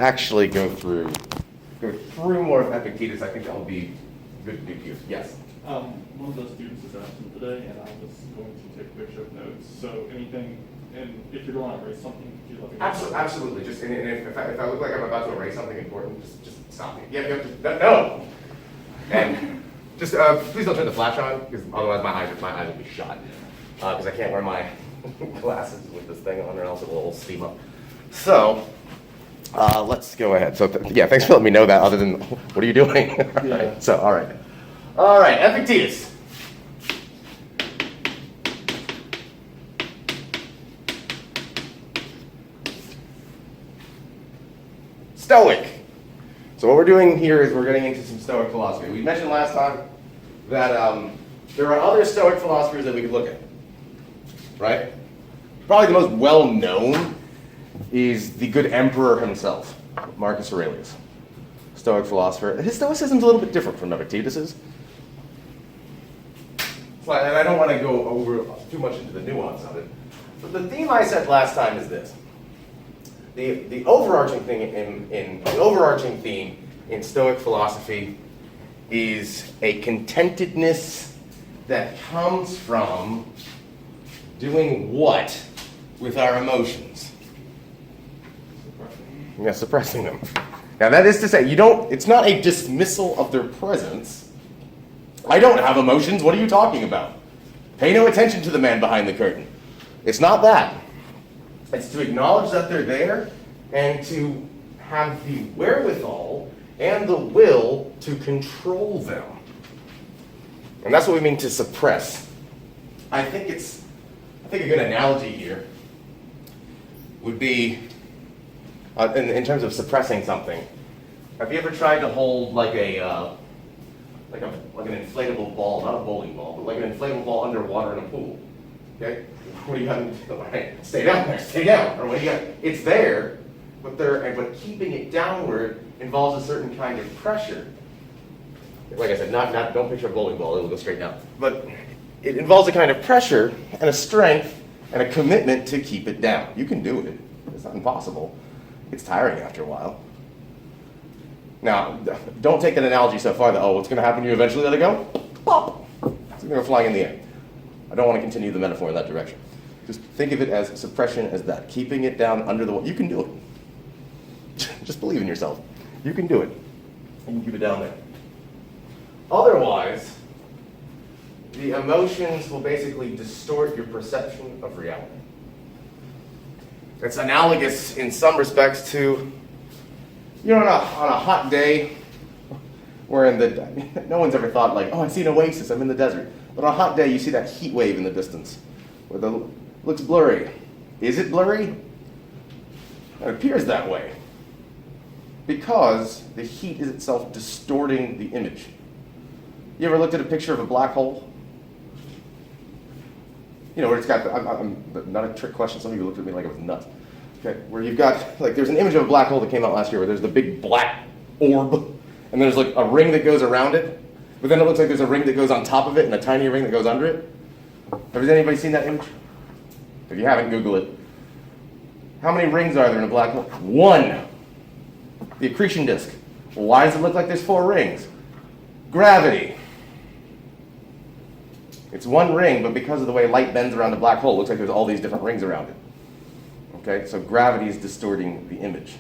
actually go through more of Epictetus. I think that will be good to do here. Yes? One of the students is absent today, and I was going to take a picture of notes. So anything, and if you're going to erase something, could you let me know? Absolutely. Just and if I look like I'm about to erase something important, just stop me. Yeah, no. And just please don't turn the flash on, because otherwise my eyes will be shot. Because I can't wear my glasses with this thing on, or else it will steam up. So let's go ahead. So yeah, thanks for letting me know that. Other than what are you doing? Yeah. So all right, Epictetus. Stoic. So what we're doing here is we're getting into some Stoic philosophy. We mentioned last time that there are other Stoic philosophers that we could look at, right? Probably the most well-known is the good emperor himself, Marcus Aurelius, Stoic philosopher. His Stoicism is a little bit different from Epictetus's. And I don't want to go over too much into the nuance of it. But the theme I said last time is this. The overarching theme in Stoic philosophy is a contentedness that comes from doing what with our emotions? Yeah, suppressing them. Now that is to say, it's not a dismissal of their presence. I don't have emotions, what are you talking about? Pay no attention to the man behind the curtain. It's not that. It's to acknowledge that they're there and to have the wherewithal and the will to control them. And that's what we mean to suppress. I think a good analogy here would be, in terms of suppressing something, have you ever tried to hold like an inflatable ball, not a bowling ball, but like an inflatable ball underwater in a pool? Okay? What do you got to do? Right? Stay down there, stay down. Or what do you got? It's there, but keeping it downward involves a certain kind of pressure. Like I said, don't picture a bowling ball, it'll go straight down. But it involves a kind of pressure and a strength and a commitment to keep it down. You can do it. It's not impossible. It's tiring after a while. Now, don't take that analogy so far that, what's going to happen to you eventually? Let it go? Pop! It's going to go flying in the air. I don't want to continue the metaphor in that direction. Just think of it as suppression as that, keeping it down under the water. You can do it. Just believe in yourself. You can do it. You can keep it down there. Otherwise, the emotions will basically distort your perception of reality. It's analogous in some respects to, on a hot day, where no one's ever thought like, I see an oasis, I'm in the desert. But on a hot day, you see that heat wave in the distance, where it looks blurry. Is it blurry? It appears that way, because the heat is itself distorting the image. You ever looked at a picture of a black hole? Where it's got, not a trick question, some of you looked at me like I was nuts. Okay, where you've got, there's an image of a black hole that came out last year where there's the big black orb, and there's like a ring that goes around it, but then it looks like there's a ring that goes on top of it and a tiny ring that goes under it. Has anybody seen that image? If you haven't, Google it. How many rings are there in a black hole? 1. The accretion disk. Well, why does it look like there's 4 rings? Gravity. It's 1 ring, but because of the way light bends around a black hole, it looks like there's all these different rings around it. Okay, so gravity is distorting the image.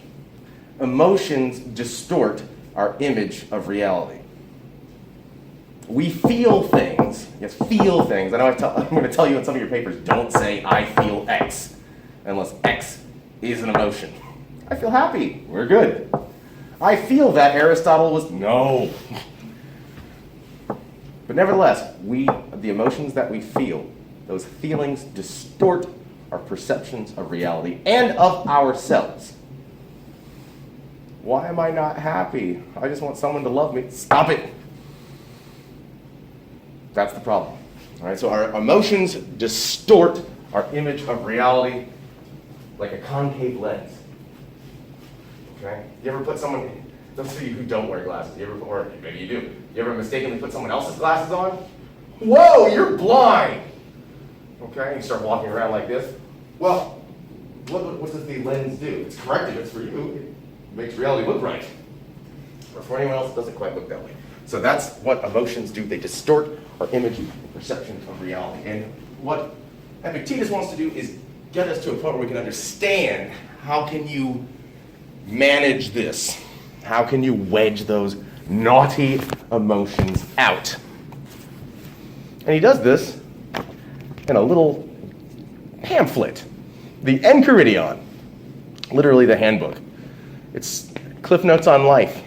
Emotions distort our image of reality. We feel things. Yes, feel things. I know I'm going to tell you in some of your papers, don't say I feel X, unless X is an emotion. I feel happy. We're good. I feel that Aristotle was no. But nevertheless, the emotions that we feel, those feelings distort our perceptions of reality and of ourselves. Why am I not happy? I just want someone to love me. Stop it. That's the problem. All right, so our emotions distort our image of reality like a concave lens. Okay? You ever put someone, those of you who don't wear glasses, or maybe you do, you ever mistakenly put someone else's glasses on? Whoa, you're blind! Okay, you start walking around like this. Well, what does the lens do? It's corrective, it's for you. makes reality look right. Or for anyone else, it doesn't quite look that way. So that's what emotions do. They distort our image and perception of reality. And what Epictetus wants to do is get us to a point where we can understand how can you manage this? How can you wedge those naughty emotions out? And he does this in a little pamphlet, the Enchiridion, literally the handbook. It's Cliff Notes on Life.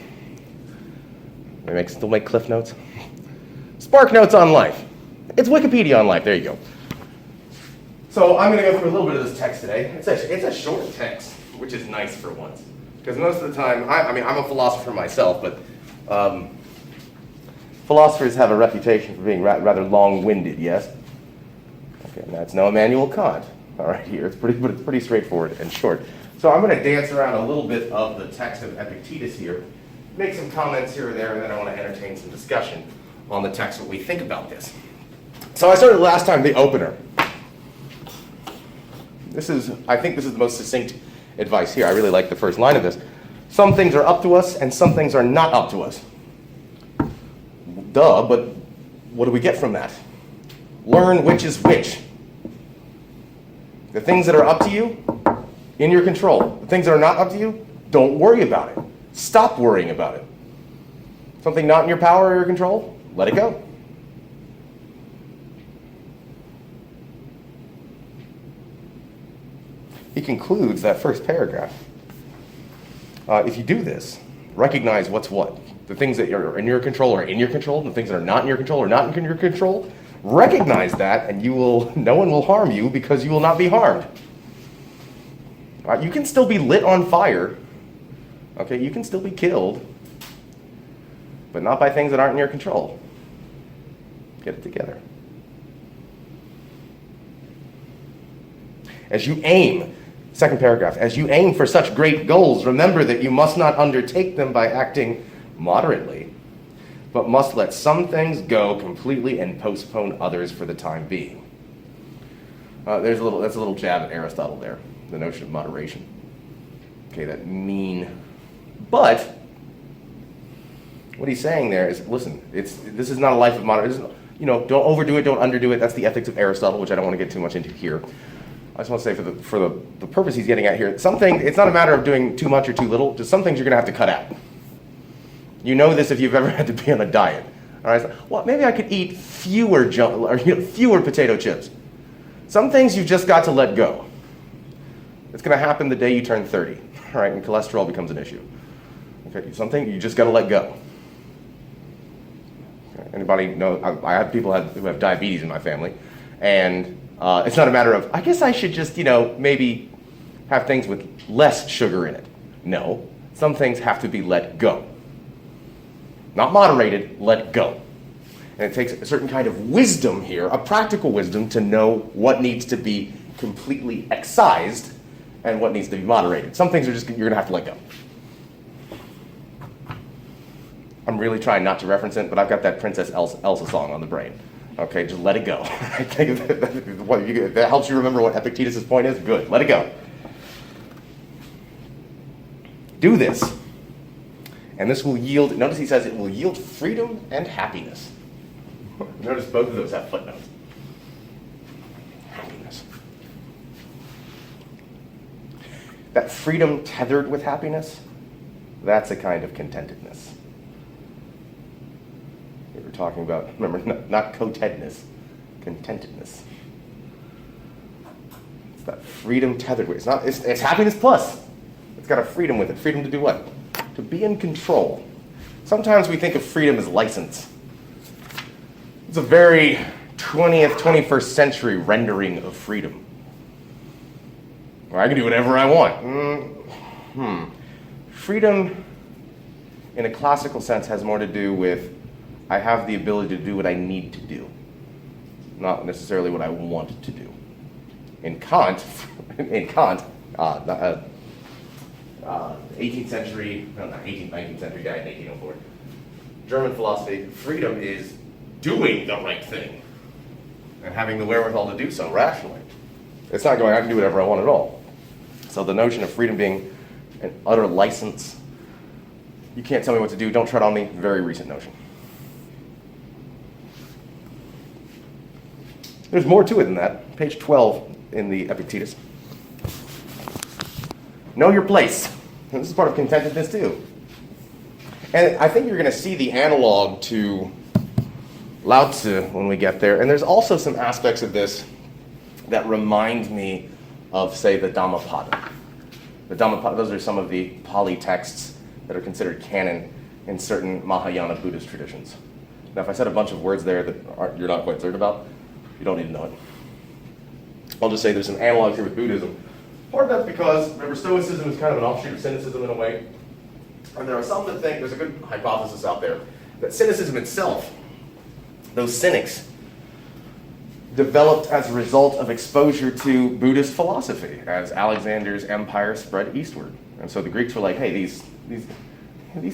They still make Cliff Notes? Spark Notes on Life. It's Wikipedia on life. There you go. So I'm going to go through a little bit of this text today. It's a short text, which is nice for once. Because most of the time, I'm a philosopher myself, but philosophers have a reputation for being rather long-winded, yes? Okay, and that's no Immanuel Kant. All right, here, it's pretty straightforward and short. So I'm going to dance around a little bit of the text of Epictetus here, make some comments here or there, and then I want to entertain some discussion on the text, what we think about this. So I started last time the opener. I think this is the most succinct advice here. I really like the first line of this. Some things are up to us and some things are not up to us. Duh, but what do we get from that? Learn which is which. The things that are up to you, in your control. The things that are not up to you, don't worry about it. Stop worrying about it. Something not in your power or your control, let it go. He concludes that first paragraph. If you do this, recognize what's what. The things that are in your control are in your control. The things that are not in your control are not in your control. Recognize that, and no one will harm you because you will not be harmed. You can still be lit on fire. Okay, you can still be killed, but not by things that aren't in your control. Get it together. As you aim, second paragraph, as you aim for such great goals, remember that you must not undertake them by acting moderately, but must let some things go completely and postpone others for the time being. That's a little jab at Aristotle there, the notion of moderation. Okay, that mean. But what he's saying there is, listen, this is not a life of moderation. Don't overdo it, don't underdo it. That's the ethics of Aristotle, which I don't want to get too much into here. I just want to say for the purpose he's getting at here, it's not a matter of doing too much or too little. Just some things you're going to have to cut out. You know this if you've ever had to be on a diet. All right, well, maybe I could eat fewer potato chips. Some things you've just got to let go. It's going to happen the day you turn 30, all right, and cholesterol becomes an issue. Okay, something you just got to let go. Okay, anybody know? I have people who have diabetes in my family, and it's not a matter of, I guess I should just, maybe have things with less sugar in it. No, some things have to be let go. Not moderated, let go. And it takes a certain kind of wisdom here, a practical wisdom, to know what needs to be completely excised and what needs to be moderated. Some things you're going to have to let go. I'm really trying not to reference it, but I've got that Princess Elsa song on the brain. Okay, just let it go. I think if that helps you remember what Epictetus' point is, good, let it go. Do this, and this will yield, notice he says it will yield freedom and happiness. Notice both of those have footnotes. Happiness. That freedom tethered with happiness, that's a kind of contentedness. We're talking about, remember, not contentedness, contentedness. It's that freedom tethered with. It's happiness plus. It's got a freedom with it. Freedom to do what? To be in control. Sometimes we think of freedom as license. It's a very 20th, 21st century rendering of freedom. Well, I can do whatever I want. Freedom, in a classical sense, has more to do with I have the ability to do what I need to do, not necessarily what I want to do. In Kant, 18th century, no, not 18th, 19th century, died in 1804. German philosophy, freedom is doing the right thing and having the wherewithal to do so rationally. It's not going, I can do whatever I want at all. So the notion of freedom being an utter license You can't tell me what to do. Don't tread on me. Very recent notion. There's more to it than that. Page 12 in the Epictetus. Know your place. And this is part of contentedness too. And I think you're going to see the analog to Lao Tzu when we get there. And there's also some aspects of this that remind me of, say, the Dhammapada. The Dhammapada, those are some of the Pali texts that are considered canon in certain Mahayana Buddhist traditions. Now, if I said a bunch of words there that you're not quite certain about, you don't need to know it. I'll just say there's some analogs here with Buddhism. Part of that's because, remember, Stoicism is kind of an offshoot of cynicism in a way. And there are some that think, there's a good hypothesis out there, that cynicism itself, those cynics, developed as a result of exposure to Buddhist philosophy as Alexander's empire spread eastward. And so the Greeks were like, hey, these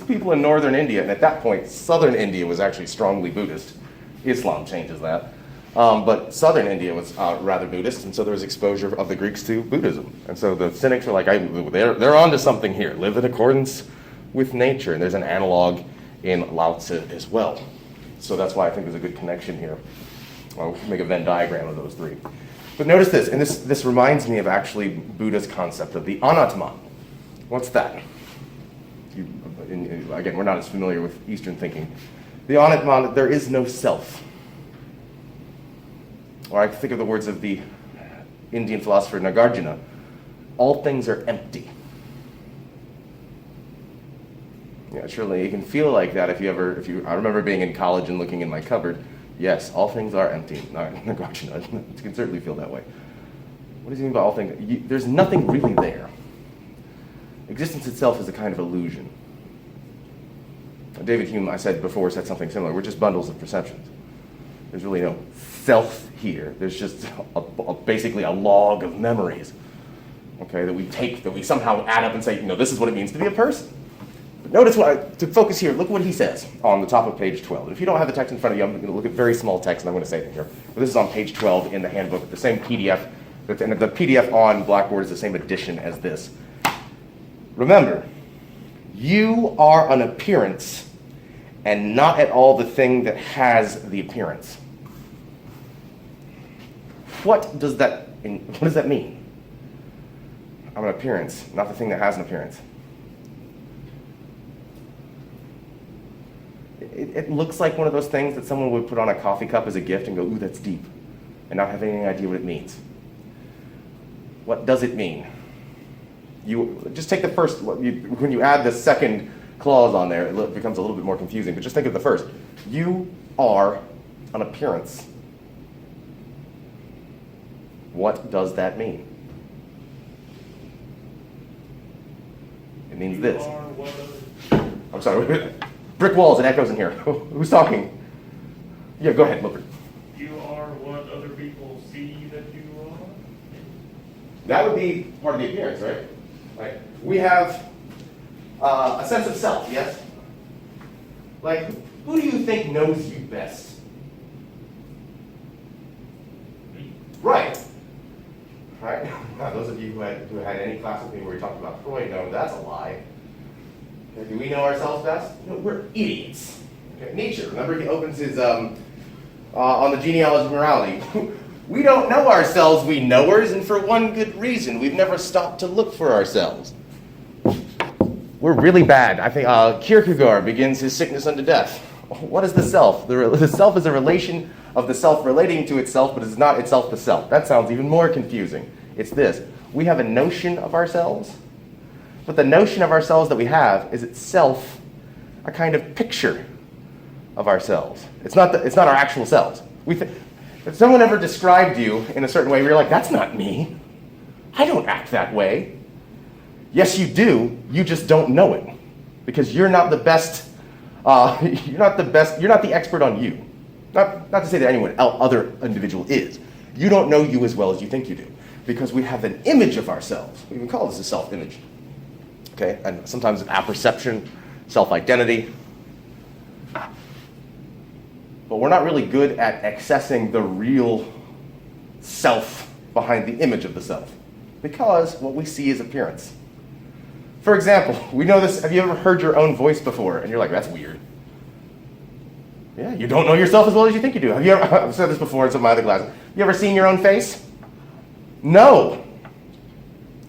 people in northern India, and at that point, southern India was actually strongly Buddhist. Islam changes that. But southern India was rather Buddhist, and so there was exposure of the Greeks to Buddhism. And so the cynics were like, they're onto something here. Live in accordance with nature. And there's an analog in Lao Tzu as well. So that's why I think there's a good connection here. I'll make a Venn diagram of those three. But notice this, and this reminds me of actually Buddha's concept of the anatman. What's that? Again, we're not as familiar with Eastern thinking. The anatman, there is no self. Or I think of the words of the Indian philosopher Nagarjuna, all things are empty. Yeah, surely you can feel like that if I remember being in college and looking in my cupboard. Yes, all things are empty. Nagarjuna, you can certainly feel that way. What does he mean by all things? There's nothing really there. Existence itself is a kind of illusion. David Hume, I said before, said something similar. We're just bundles of perceptions. There's really no self here. There's just basically a log of memories, okay, that we somehow add up and say, this is what it means to be a person. But notice to focus here, look what he says on the top of page 12. And if you don't have the text in front of you, I'm going to look at very small text and I'm going to say it here. But this is on page 12 in the handbook, the same PDF. And the PDF on Blackboard is the same edition as this. Remember, you are an appearance and not at all the thing that has the appearance. What does that mean? I'm an appearance, not the thing that has an appearance. It looks like one of those things that someone would put on a coffee cup as a gift and go, ooh, that's deep, and not have any idea what it means. What does it mean? You just take the first, when you add the second clause on there, it becomes a little bit more confusing, but just think of the first. You are an appearance. What does that mean? It means this. I'm sorry. Brick walls, it echoes in here. Who's talking? Yeah, go ahead, Wilford. You are what other people see that you are? That would be part of the appearance, right? Like, we have a sense of self, yes? Like, who do you think knows you best? Right. Right? Now, those of you who had any class with me where we talked about Freud know that's a lie. Okay, do we know ourselves best? No, we're idiots. Okay, Nietzsche, remember he opens his, on the genealogy of morality. We don't know ourselves, we knowers, and for one good reason. We've never stopped to look for ourselves. We're really bad. I think Kierkegaard begins his Sickness unto Death. What is the self? The self is a relation of the self relating to itself, but it's not itself the self. That sounds even more confusing. It's this. We have a notion of ourselves, but the notion of ourselves that we have is itself a kind of picture of ourselves. It's not our actual selves. If someone ever described you in a certain way, you're like, that's not me. I don't act that way. Yes, you do. You just don't know it because you're not the best. You're not the expert on you. Not to say that anyone other individual is. You don't know you as well as you think you do because we have an image of ourselves. We even call this a self-image. Okay, and sometimes apperception, self-identity. But we're not really good at accessing the real self behind the image of the self because what we see is appearance. For example, we know this, have you ever heard your own voice before? And you're like, that's weird. Yeah, you don't know yourself as well as you think you do. Have you ever, I've said this before in some of my other classes. You ever seen your own face? No.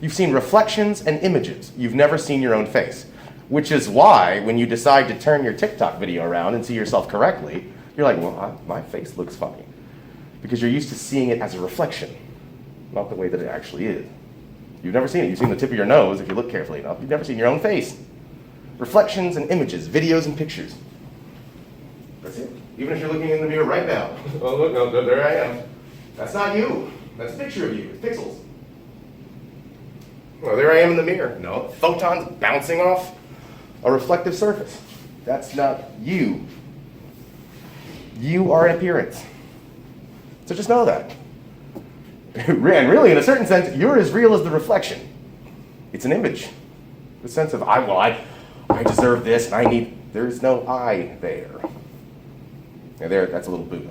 You've seen reflections and images. You've never seen your own face. Which is why, when you decide to turn your TikTok video around and see yourself correctly, you're like, well, my face looks funny. Because you're used to seeing it as a reflection, not the way that it actually is. You've never seen it. You've seen the tip of your nose if you look carefully enough. You've never seen your own face. Reflections and images, videos and pictures. That's it. Even if you're looking in the mirror right now. Oh, look, no, there I am. That's not you. That's a picture of you. It's pixels. Well, there I am in the mirror. No, photons bouncing off a reflective surface. That's not you. You are an appearance. So just know that. And really, in a certain sense, you're as real as the reflection. It's an image. The sense of, I deserve this, and I need, there's no I there. Yeah, that's a little Buddha.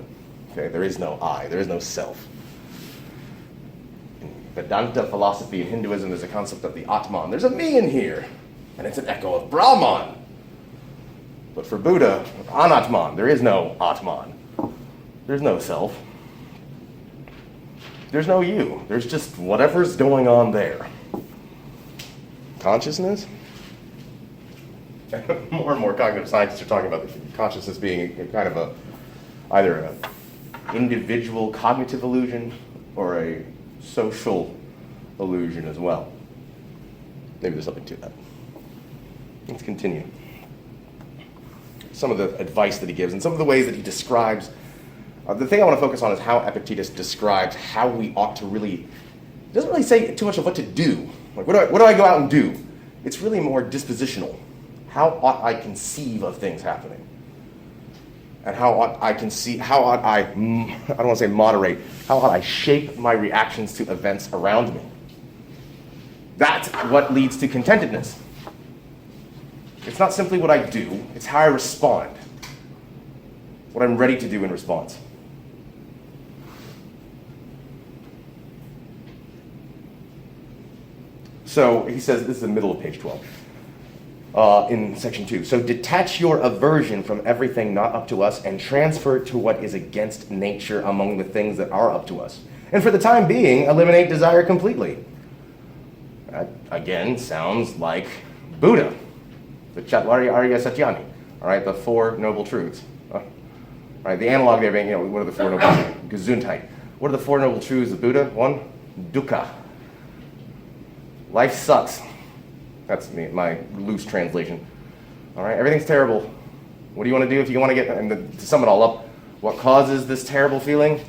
Okay, there is no I, there is no self. In Vedanta philosophy and Hinduism, there's a concept of the Atman. There's a me in here, and it's an echo of Brahman. But for Buddha, Anatman, there is no Atman. There's no self. There's no you. There's just whatever's going on there. Consciousness? More and more cognitive scientists are talking about consciousness being kind of either an individual cognitive illusion or a social illusion as well. Maybe there's something to that. Let's continue. Some of the advice that he gives and some of the ways that he describes. The thing I want to focus on is how Epictetus describes how we ought to really, he doesn't really say too much of what to do. Like, what do I go out and do? It's really more dispositional. How ought I conceive of things happening? And how ought I don't want to say moderate, how ought I shape my reactions to events around me? That's what leads to contentedness. It's not simply what I do, it's how I respond. What I'm ready to do in response. So he says, this is the middle of page 12, in section 2. So detach your aversion from everything not up to us and transfer it to what is against nature among the things that are up to us. And for the time being, eliminate desire completely. That, again, sounds like Buddha, the Chatvarya Satyani, all right, the Four Noble Truths. Right, the analog there being, what are the Four Noble Truths? Gesundheit. What are the Four Noble Truths of Buddha? One, dukkha. Life sucks. That's my loose translation. All right, everything's terrible. What do you want to do if you want to get, and to sum it all up, what causes this terrible feeling?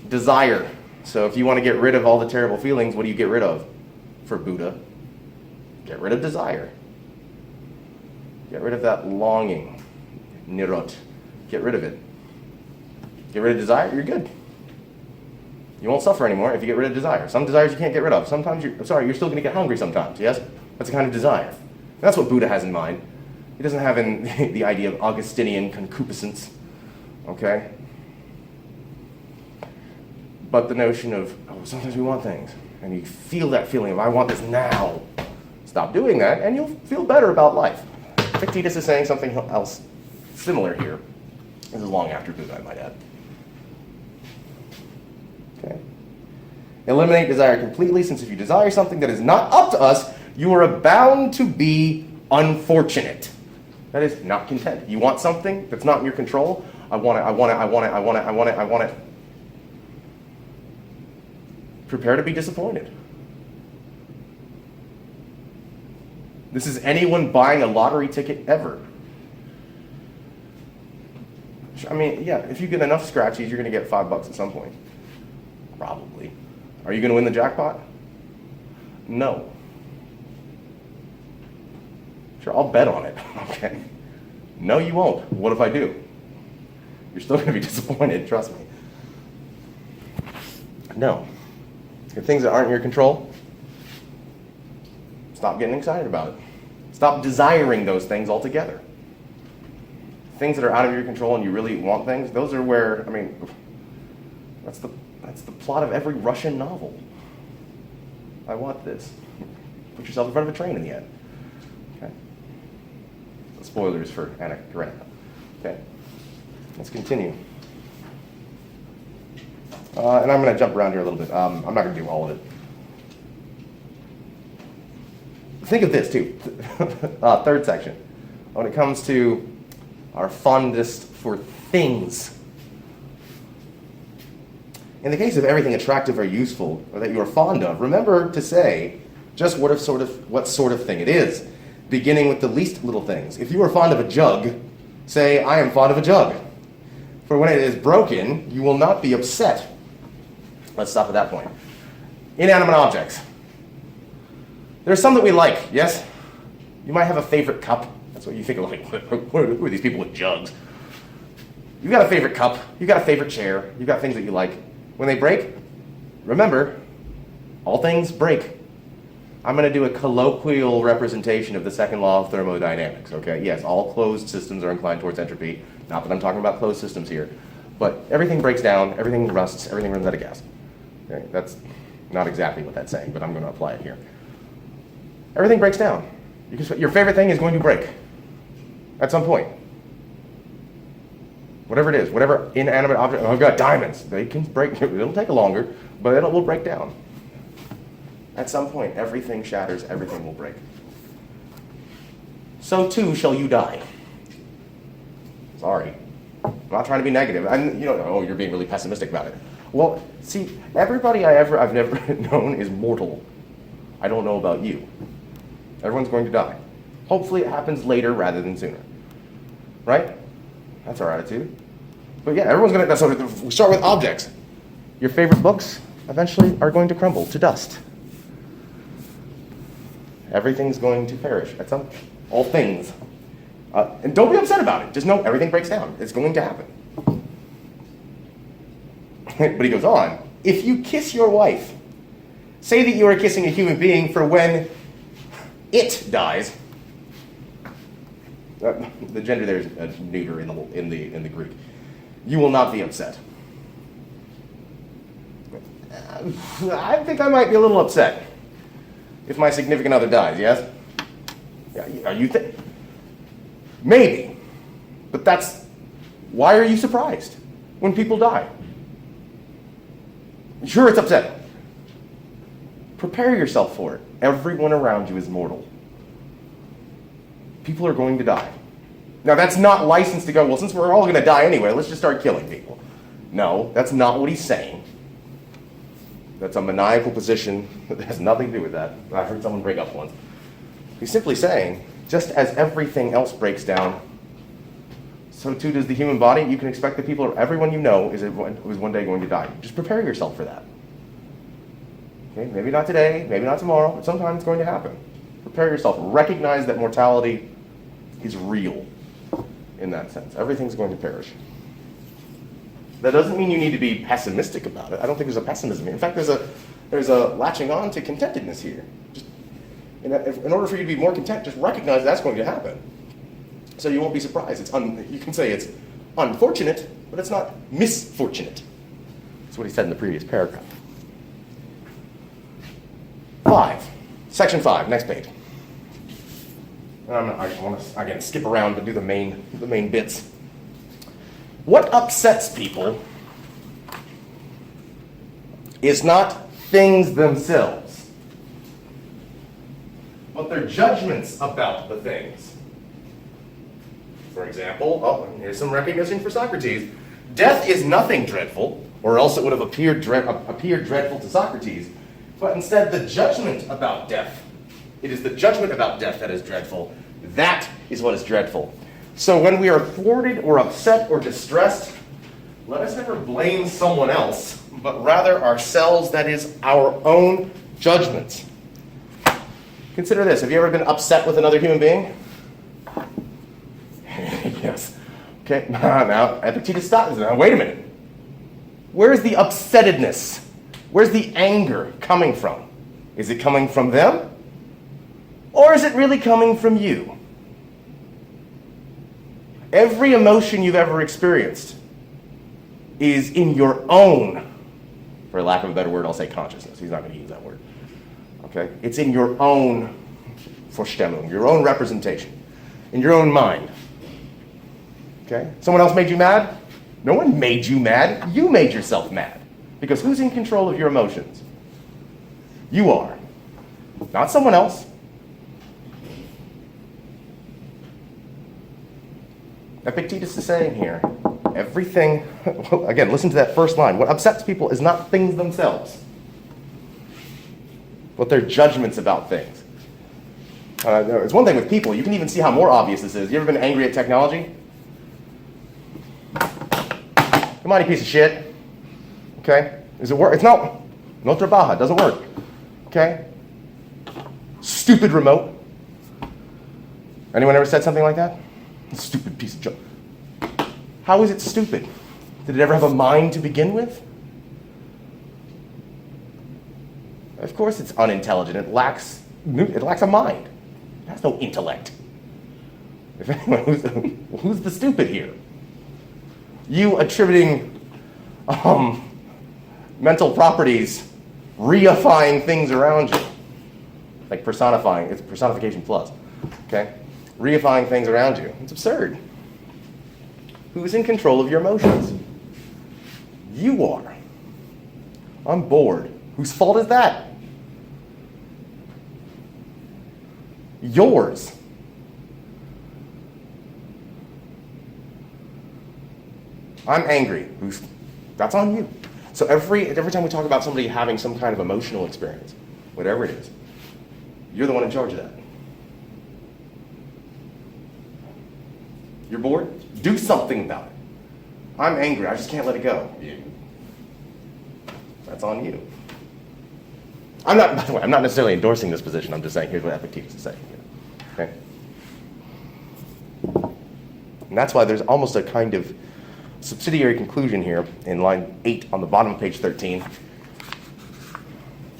Desire. So if you want to get rid of all the terrible feelings, what do you get rid of? For Buddha, get rid of desire. Get rid of that longing, nirot. Get rid of it. Get rid of desire, you're good. You won't suffer anymore if you get rid of desire. Some desires you can't get rid of. Sometimes you're still going to get hungry sometimes, yes? That's a kind of desire. And that's what Buddha has in mind. He doesn't have in the idea of Augustinian concupiscence, okay? But the notion of, sometimes we want things. And you feel that feeling of, I want this now. Stop doing that, and you'll feel better about life. Epictetus is saying something else similar here. This is long after Buddha, I might add. Okay. Eliminate desire completely, since if you desire something that is not up to us, you are bound to be unfortunate. That is, not content. You want something that's not in your control. I want it. Prepare to be disappointed. This is anyone buying a lottery ticket ever. I mean, yeah, if you get enough scratchies, you're going to get $5 at some point. Probably. Are you going to win the jackpot? No. Sure, I'll bet on it. Okay. No, you won't. What if I do? You're still going to be disappointed, trust me. No. The things that aren't in your control, stop getting excited about it. Stop desiring those things altogether. Things that are out of your control and you really want things, those are where, that's the plot of every Russian novel. I want this. Put yourself in front of a train in the end. Okay. Spoilers for Anna Karenina. Okay. Let's continue. And I'm going to jump around here a little bit. I'm not going to do all of it. Think of this, too. Third section. When it comes to our fondness for things. In the case of everything attractive or useful, or that you are fond of, remember to say just what sort of thing it is, beginning with the least little things. If you are fond of a jug, say, I am fond of a jug. For when it is broken, you will not be upset. Let's stop at that point. Inanimate objects. There's some that we like, yes? You might have a favorite cup. That's what you think of, like, who are these people with jugs? You've got a favorite cup. You've got a favorite chair. You've got things that you like. When they break, remember, all things break. I'm going to do a colloquial representation of the second law of thermodynamics, okay? Yes, all closed systems are inclined towards entropy. Not that I'm talking about closed systems here. But everything breaks down, everything rusts, everything runs out of gas. Okay? That's not exactly what that's saying, but I'm going to apply it here. Everything breaks down. Your favorite thing is going to break at some point. Whatever it is, whatever inanimate object. Oh, I've got diamonds. They can break. It'll take longer, but it will break down. At some point, everything shatters, everything will break. So too shall you die. Sorry. I'm not trying to be negative. Oh, you're being really pessimistic about it. Well, see, everybody I've never known is mortal. I don't know about you. Everyone's going to die. Hopefully it happens later rather than sooner. Right? That's our attitude. But yeah, everyone's going to... So we start with objects. Your favorite books eventually are going to crumble to dust. Everything's going to perish at some... All things. And don't be upset about it. Just know everything breaks down. It's going to happen. But he goes on. If you kiss your wife, say that you are kissing a human being for when it dies. The gender there is neuter in the Greek. You will not be upset. I think I might be a little upset if my significant other dies. Yes? Yeah. Are you? Maybe, but that's why are you surprised when people die? Sure, it's upsetting. Prepare yourself for it. Everyone around you is mortal. People are going to die. Now, that's not license to go, well, since we're all going to die anyway, let's just start killing people. No, that's not what he's saying. That's a maniacal position that has nothing to do with that. I heard someone break up once. He's simply saying, just as everything else breaks down, so too does the human body. You can expect that everyone you know is one day going to die. Just prepare yourself for that. Okay, maybe not today, maybe not tomorrow, but sometime it's going to happen. Prepare yourself. Recognize that mortality is real in that sense. Everything's going to perish. That doesn't mean you need to be pessimistic about it. I don't think there's a pessimism here. In fact, there's a latching on to contentedness here. Just, in order for you to be more content, just recognize that's going to happen. So you won't be surprised. You can say it's unfortunate, but it's not misfortunate. That's what he said in the previous paragraph. 5. Section 5, next page. I want to, again, skip around but do the main bits. What upsets people is not things themselves, but their judgments about the things. For example, here's some recognition for Socrates. Death is nothing dreadful, or else it would have appeared dreadful to Socrates, but instead the judgment about death. It is the judgment about death that is dreadful. That is what is dreadful. So when we are thwarted or upset or distressed, let us never blame someone else, but rather ourselves, that is, our own judgments. Consider this. Have you ever been upset with another human being? Yes. Okay, now Epictetus stops. Now, wait a minute. Where's the upsettedness? Where's the anger coming from? Is it coming from them? Or is it really coming from you? Every emotion you've ever experienced is in your own, for lack of a better word, I'll say consciousness. He's not going to use that word. Okay? It's in your own Vorstellung, your own representation, in your own mind. Okay? Someone else made you mad? No one made you mad. You made yourself mad. Because who's in control of your emotions? You are. Not someone else. Epictetus is saying here, everything, well, again, listen to that first line. What upsets people is not things themselves, but their judgments about things. It's one thing with people. You can even see how more obvious this is. You ever been angry at technology? Come on, you piece of shit. Okay? Does it work? It's not. No trabaja. It doesn't work. Okay? Stupid remote. Anyone ever said something like that? Stupid piece of junk. How is it stupid? Did it ever have a mind to begin with? Of course it's unintelligent. It lacks a mind. It has no intellect. If anyone, who's the stupid here? You attributing mental properties, reifying things around you. Like personifying, it's personification plus. Okay? Reifying things around you. It's absurd. Who's in control of your emotions? You are. I'm bored. Whose fault is that? Yours. I'm angry. That's on you. So every time we talk about somebody having some kind of emotional experience, whatever it is, you're the one in charge of that. You're bored? Do something about it. I'm angry. I just can't let it go. That's on you. By the way, I'm not necessarily endorsing this position. I'm just saying, here's what Epictetus is saying here. Okay? And that's why there's almost a kind of subsidiary conclusion here in line 8 on the bottom of page 13.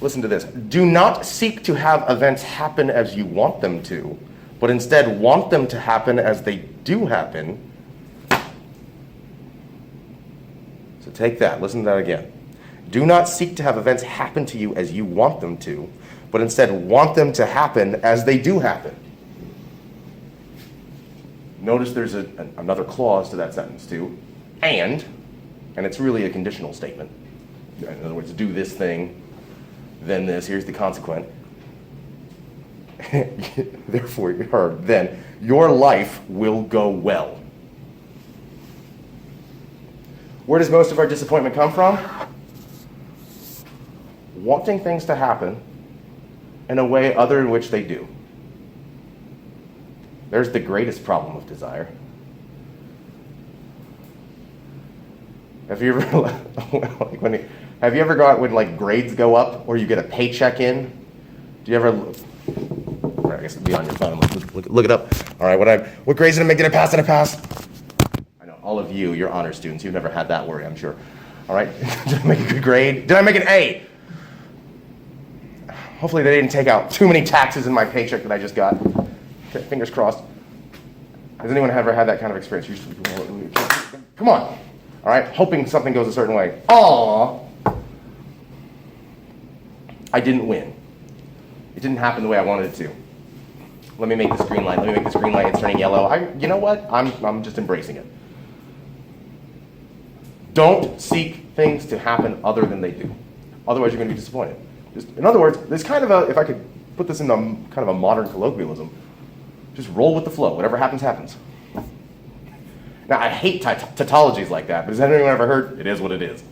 Listen to this. Do not seek to have events happen as you want them to, but instead want them to happen as they do happen. So take that. Listen to that again. Do not seek to have events happen to you as you want them to, but instead want them to happen as they do happen. Notice there's another clause to that sentence too. And it's really a conditional statement. In other words, do this thing, then this, here's the consequent. Therefore, or then, your life will go well. Where does most of our disappointment come from? Wanting things to happen in a way other in which they do. There's the greatest problem with desire. Have you ever, have you ever got when like grades go up or you get a paycheck in? Do you ever? I guess it'll be on your phone. Look it up. All right, what grades did I make? Did I pass? Did I pass? I know all of you, you're honor students. You've never had that worry, I'm sure. All right, did I make a good grade? Did I make an A? Hopefully they didn't take out too many taxes in my paycheck that I just got. Okay, fingers crossed. Has anyone ever had that kind of experience? Come on. All right, hoping something goes a certain way. Aww, I didn't win. It didn't happen the way I wanted it to. Let me make this green light. Let me make this green light. It's turning yellow. You know what? I'm just embracing it. Don't seek things to happen other than they do. Otherwise, you're going to be disappointed. In other words, there's kind of a, if I could put this in kind of a modern colloquialism, just roll with the flow. Whatever happens, happens. Now, I hate tautologies like that, but has anyone ever heard, it is what it is?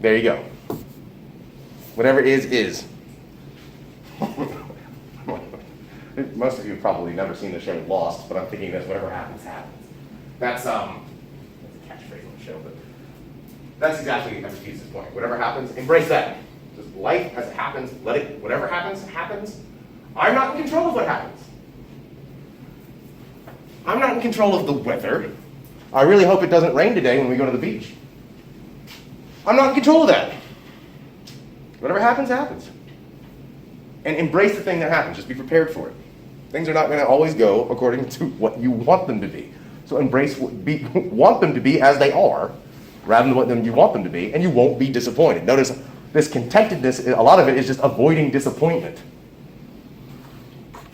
There you go. Whatever is. Most of you have probably never seen the show Lost, but I'm thinking that whatever happens, happens. That's a catchphrase on the show, but that's exactly Epictetus' point. Whatever happens, embrace that. Just life as it happens, let it, whatever happens, happens. I'm not in control of what happens. I'm not in control of the weather. I really hope it doesn't rain today when we go to the beach. I'm not in control of that. Whatever happens, happens. And embrace the thing that happens. Just be prepared for it. Things are not going to always go according to what you want them to be. So embrace, want them to be as they are, rather than what you want them to be, and you won't be disappointed. Notice this contentedness, a lot of it is just avoiding disappointment.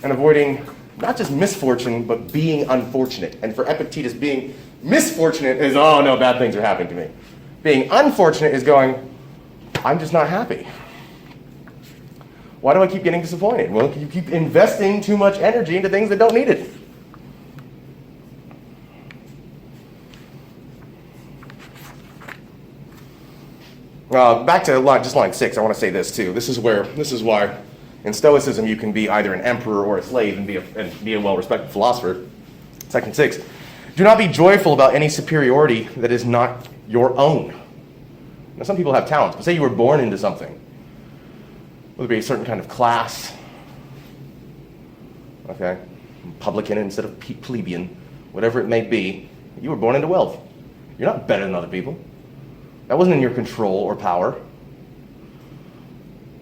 and avoiding not just misfortune, but being unfortunate. And for Epictetus, being misfortunate is, oh no, bad things are happening to me. Being unfortunate is going, I'm just not happy. Why do I keep getting disappointed? Well, you keep investing too much energy into things that don't need it. Back to just line 6, I want to say this too. This is why in Stoicism you can be either an emperor or a slave and be a well-respected philosopher. Section 6, do not be joyful about any superiority that is not your own. Now, some people have talents, but say you were born into something. Whether it be a certain kind of class, okay, publican instead of plebeian, whatever it may be, you were born into wealth. You're not better than other people. That wasn't in your control or power.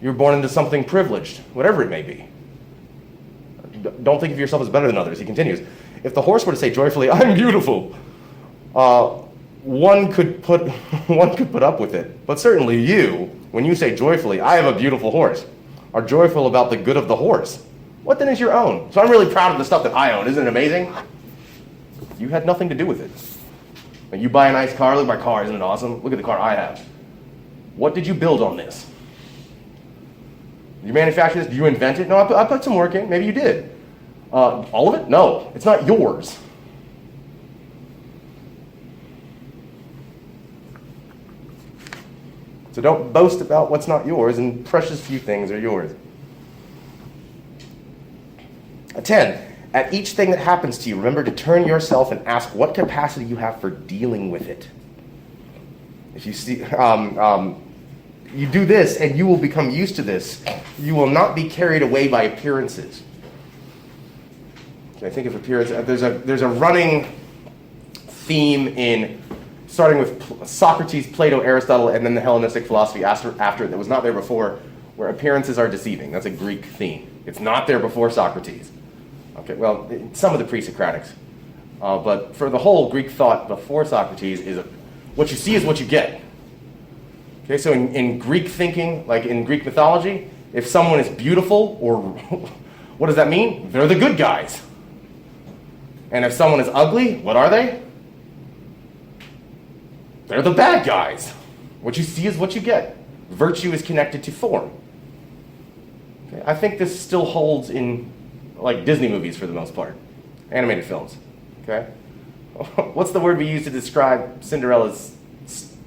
You were born into something privileged, whatever it may be. Don't think of yourself as better than others. He continues, if the horse were to say joyfully, I'm beautiful, one could put up with it. But certainly you, when you say joyfully, I have a beautiful horse, are joyful about the good of the horse. What then is your own? So I'm really proud of the stuff that I own. Isn't it amazing? You had nothing to do with it. Like you buy a nice car, look at my car, isn't it awesome? Look at the car I have. What did you build on this? Did you manufacture this? Did you invent it? No, I put some work in. Maybe you did. All of it? No, it's not yours. So don't boast about what's not yours, and precious few things are yours. 10. At each thing that happens to you, remember to turn yourself and ask what capacity you have for dealing with it. If you see, you do this and you will become used to this. You will not be carried away by appearances. Okay, think of appearance. There's a running theme in starting with Socrates, Plato, Aristotle, and then the Hellenistic philosophy after it that was not there before, where appearances are deceiving. That's a Greek theme. It's not there before Socrates. Okay, well, some of the pre-Socratics. But for the whole Greek thought before Socrates is what you see is what you get. Okay, so in Greek thinking, like in Greek mythology, if someone is beautiful, or what does that mean? They're the good guys. And if someone is ugly, what are they? They're the bad guys. What you see is what you get. Virtue is connected to form. Okay, I think this still holds in like Disney movies for the most part, animated films, okay? What's the word we use to describe Cinderella's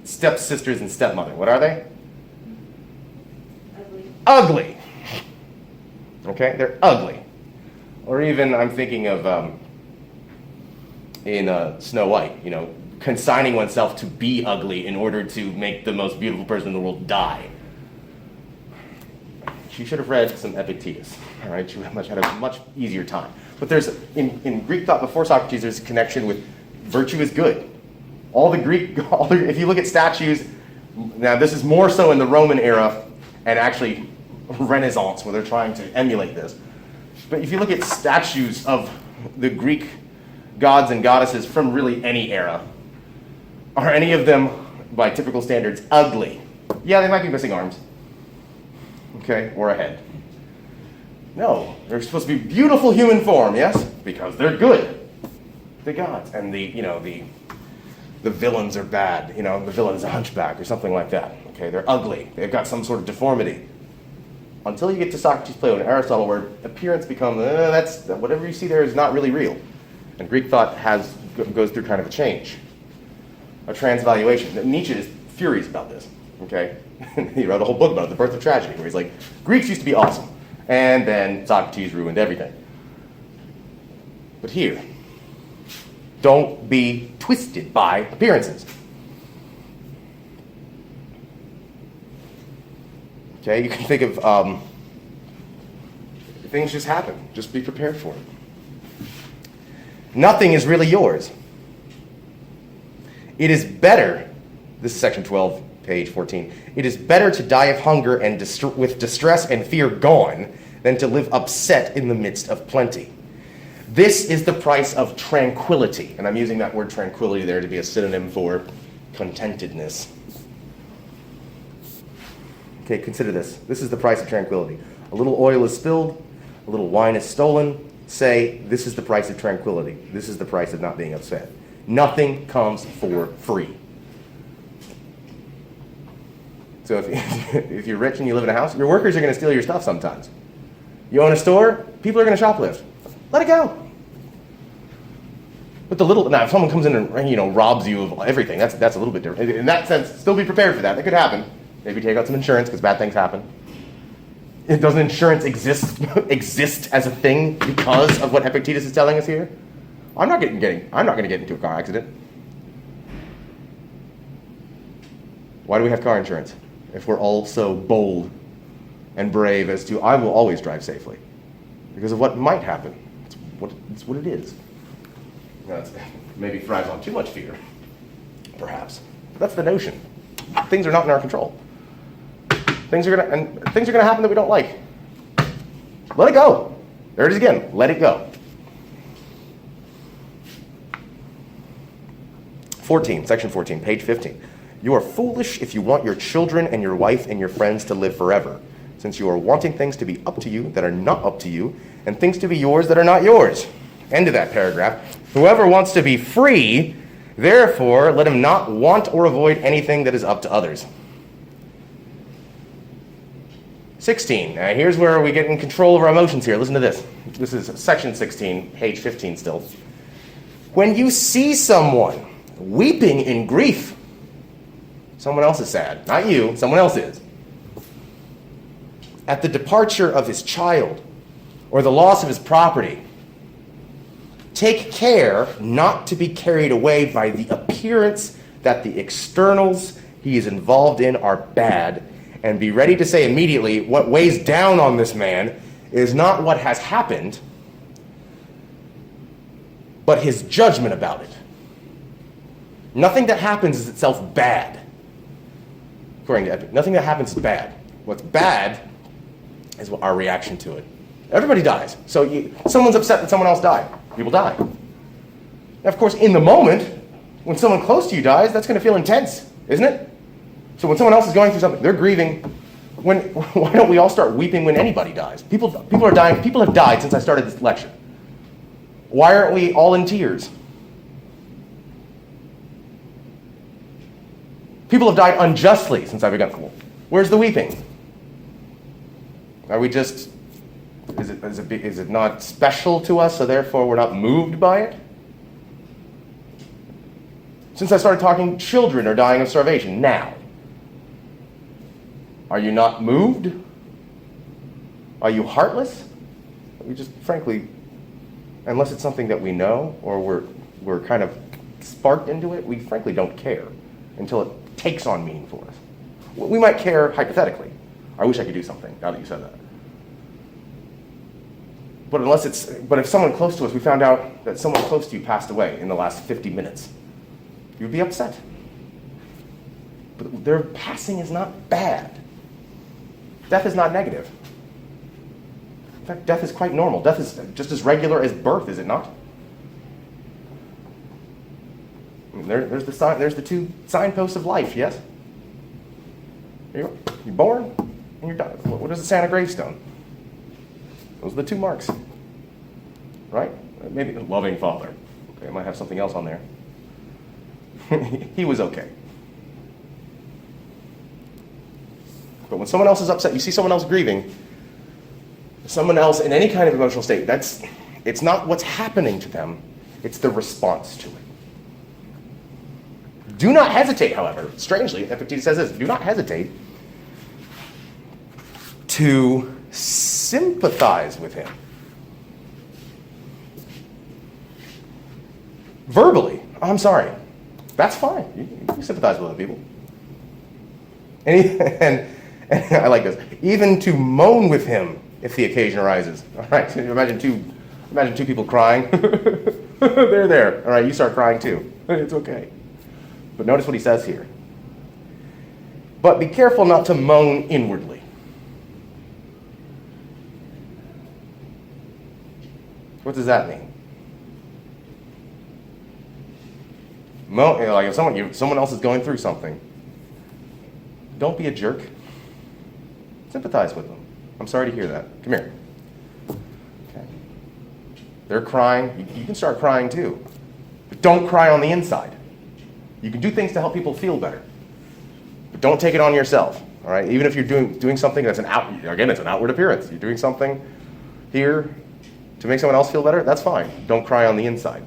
stepsisters and stepmother? What are they? Ugly. Ugly. Okay, they're ugly. Or even, I'm thinking of in Snow White, consigning oneself to be ugly in order to make the most beautiful person in the world die. She should have read some Epictetus, all right? She would have had a much easier time. But there's, in Greek thought before Socrates, there's a connection with virtue is good. If you look at statues, now this is more so in the Roman era and actually Renaissance where they're trying to emulate this. But if you look at statues of the Greek gods and goddesses from really any era, are any of them, by typical standards, ugly? Yeah, they might be missing arms. Okay, or a head. No, they're supposed to be beautiful human form, yes? Because they're good. The gods. And the villains are bad. The villain's a hunchback or something like that. Okay, they're ugly. They've got some sort of deformity. Until you get to Socrates, Plato, and Aristotle, where appearance becomes, that's whatever you see there is not really real. And Greek thought goes through kind of a change, a transvaluation. Nietzsche is furious about this. Okay, he wrote a whole book about it, The Birth of Tragedy, where he's like, Greeks used to be awesome, and then Socrates ruined everything. But here, don't be twisted by appearances. Okay, you can think of things just happen. Just be prepared for it. Nothing is really yours. It is better, this is section 12, page 14. It is better to die of hunger and with distress and fear gone than to live upset in the midst of plenty. This is the price of tranquility. And I'm using that word tranquility there to be a synonym for contentedness. Okay, consider this. This is the price of tranquility. A little oil is spilled, a little wine is stolen, say, this is the price of tranquility. This is the price of not being upset. Nothing comes for free. So if you're rich and you live in a house, your workers are going to steal your stuff sometimes. You own a store, people are going to shoplift. Let it go. But now if someone comes in and robs you of everything, that's a little bit different. In that sense, still be prepared for that. That could happen. Maybe take out some insurance because bad things happen. Doesn't insurance exist as a thing because of what Epictetus is telling us here? I'm not going to get into a car accident. Why do we have car insurance if we're all so bold and brave as to, I will always drive safely? Because of what might happen. It's what it is. It maybe thrives on too much fear, perhaps. But that's the notion. Things are not in our control. Things are gonna happen that we don't like. Let it go. There it is again. Let it go. 14, section 14, page 15. You are foolish if you want your children and your wife and your friends to live forever, since you are wanting things to be up to you that are not up to you, and things to be yours that are not yours. End of that paragraph. Whoever wants to be free, therefore, let him not want or avoid anything that is up to others. 16. Now here's where we get in control of our emotions here. Listen to this. This is section 16, page 15 still. When you see someone weeping in grief, someone else is sad. Not you, someone else is. At the departure of his child or the loss of his property, take care not to be carried away by the appearance that the externals he is involved in are bad, and be ready to say immediately what weighs down on this man is not what has happened, but his judgment about it. Nothing that happens is itself bad, according to Epictetus. Nothing that happens is bad. What's bad is our reaction to it. Everybody dies. So someone's upset that someone else died. People die. Now, of course, in the moment, when someone close to you dies, that's going to feel intense, isn't it? So when someone else is going through something, they're grieving. Why don't we all start weeping when anybody dies? People are dying. People have died since I started this lecture. Why aren't we all in tears? People have died unjustly since I began. Where's the weeping? Are we just... Is it not special to us, so therefore we're not moved by it? Since I started talking, children are dying of starvation now. Are you not moved? Are you heartless? We just, frankly, unless it's something that we know or we're kind of sparked into it, we frankly don't care until it takes on meaning for us. We might care hypothetically. I wish I could do something, now that you said that. But if someone close to us, we found out that someone close to you passed away in the last 50 minutes, you'd be upset. But their passing is not bad. Death is not negative. In fact, death is quite normal. Death is just as regular as birth, is it not? I mean, there's the two signposts of life, yes? You're born and you're dying. What is the Santa gravestone? Those are the two marks, right? Maybe a loving father. Okay, I might have something else on there. He was okay. But when someone else is upset, you see someone else grieving, someone else in any kind of emotional state, it's not what's happening to them, it's the response to it. Do not hesitate, however, strangely, Epictetus says this, do not hesitate to sympathize with him. Verbally, I'm sorry. That's fine. You can sympathize with other people. And I like this. Even to moan with him if the occasion arises. All right, so imagine two people crying. They're there. All right, you start crying too. It's okay. But notice what he says here. But be careful not to moan inwardly. What does that mean? Like if someone else is going through something, don't be a jerk. Sympathize with them. I'm sorry to hear that. Come here. They're crying. You can start crying too. But don't cry on the inside. You can do things to help people feel better. But don't take it on yourself. All right? Even if you're doing something that's it's an outward appearance. You're doing something here to make someone else feel better, that's fine. Don't cry on the inside.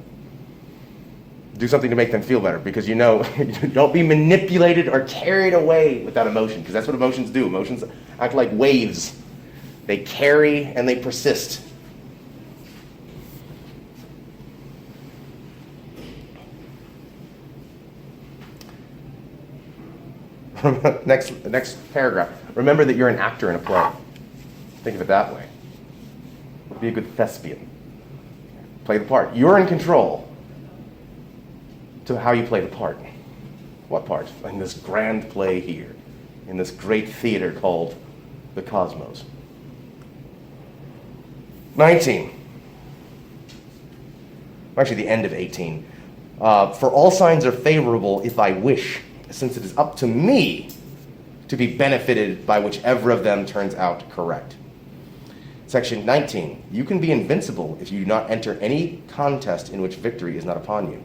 Do something to make them feel better, because don't be manipulated or carried away with that emotion, because that's what emotions do. Emotions act like waves. They carry and they persist. Next paragraph. Remember that you're an actor in a play. Think of it that way. Be a good thespian. Play the part. You're in control to how you play the part. What part? In this grand play here, in this great theater called the cosmos. 19. Actually, the end of 18. For all signs are favorable if I wish, since it is up to me to be benefited by whichever of them turns out correct. Section 19. You can be invincible if you do not enter any contest in which victory is not upon you.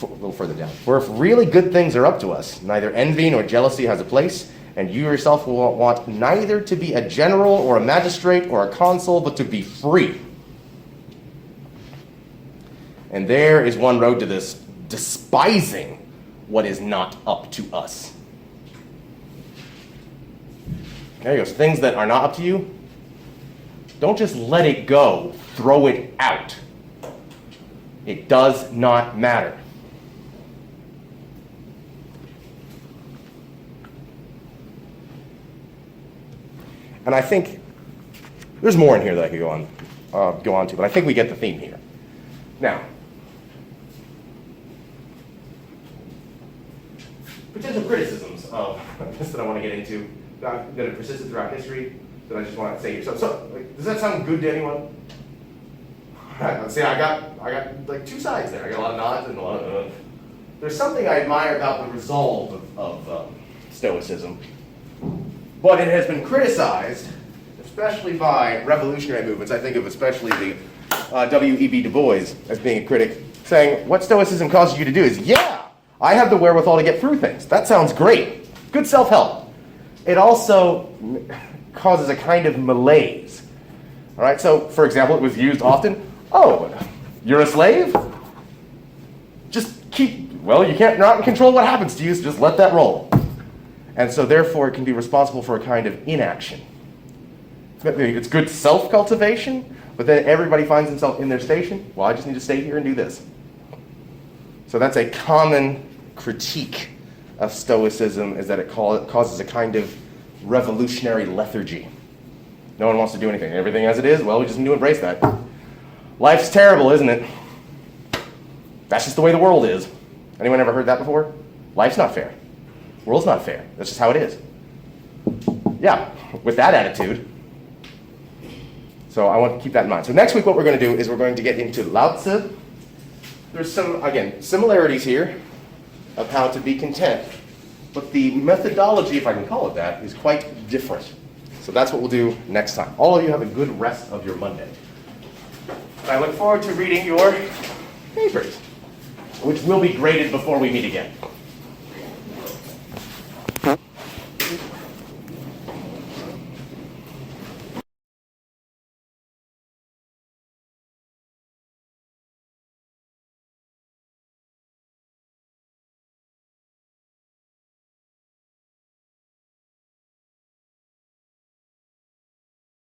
A little further down. For if really good things are up to us, neither envy nor jealousy has a place, and you yourself will want neither to be a general or a magistrate or a consul, but to be free. And there is one road to this: despising what is not up to us. There you go. So things that are not up to you, don't just let it go. Throw it out. It does not matter. And I think there's more in here that I could go on to, but I think we get the theme here. Now, potential criticisms of this that I want to get into that have persisted throughout history that I just want to say here. So does that sound good to anyone? See, I got like two sides there. I got a lot of nods and a lot of. There's something I admire about the resolve of Stoicism. But it has been criticized, especially by revolutionary movements. I think of especially the W.E.B. Du Bois as being a critic, saying what Stoicism causes you to do is, I have the wherewithal to get through things. That sounds great. Good self-help. It also causes a kind of malaise. All right, so for example, it was used often, you're a slave? You can't not control what happens to you, so just let that roll. And so therefore it can be responsible for a kind of inaction. It's good self-cultivation, but then everybody finds themselves in their station. Well, I just need to stay here and do this. So that's a common critique of Stoicism, is that it causes a kind of revolutionary lethargy. No one wants to do anything. Everything as it is, we just need to embrace that. Life's terrible, isn't it? That's just the way the world is. Anyone ever heard that before? Life's not fair. The world's not fair. That's just how it is. Yeah, with that attitude. So I want to keep that in mind. So next week what we're going to do is we're going to get into Lao Tzu. There's some, again, similarities here of how to be content. But the methodology, if I can call it that, is quite different. So that's what we'll do next time. All of you have a good rest of your Monday. I look forward to reading your papers, which will be graded before we meet again.